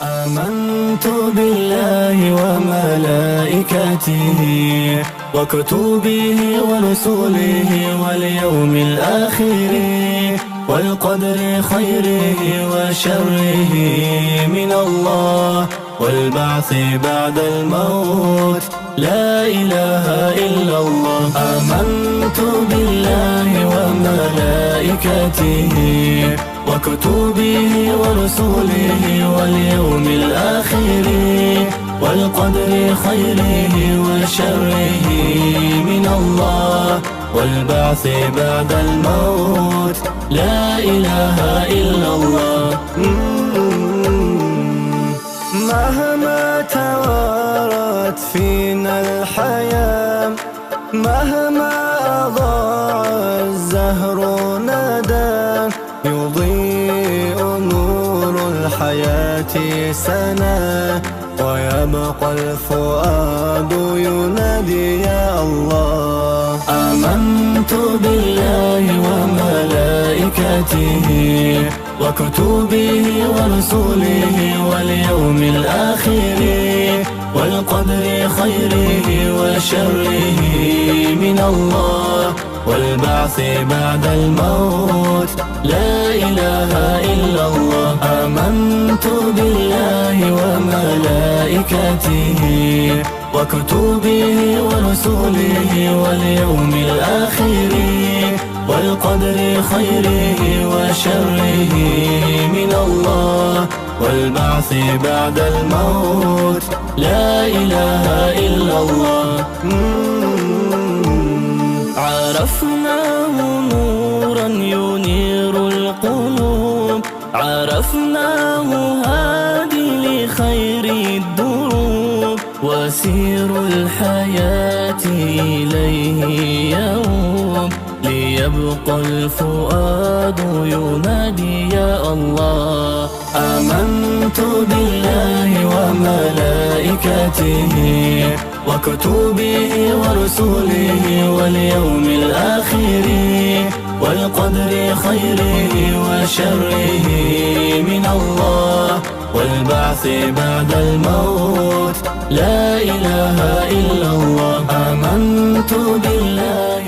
آمنت بالله وملائكته وكتبه ورسله واليوم الآخر والقدر خيره وشره من الله والبعث بعد الموت لا إله إلا الله. آمنت بالله وملائكته وكتبه ورسله واليوم الآخر والقدر خيره وشره من الله والبعث بعد الموت لا إله إلا الله. مهما توارت فينا الحياة، مهما أضاع الزهر ندى، يضيء نور الحياة سنا ويبقى الفؤاد ينادي يا الله. آمنت بالله وملائكته وكتبه ورسله واليوم الآخر والقدر خيره وشره من الله والبعث بعد الموت لا إله إلا الله. آمنت بالله وملائكته وكتبه ورسله واليوم الآخر والقدر خيره وشره من الله والبعث بعد الموت لا إله إلا الله. عرفناه نورا ينير القلوب، عرفناه هادي لخير الدروب، وسير الحياة إليه يوم ليبقى الفؤاد ينادي يا الله. آمنت بالله وملائكته وكتبه ورسله واليوم الآخر والقدر خيره وشره من الله والبعث بعد الموت لا إله إلا الله. آمنت بالله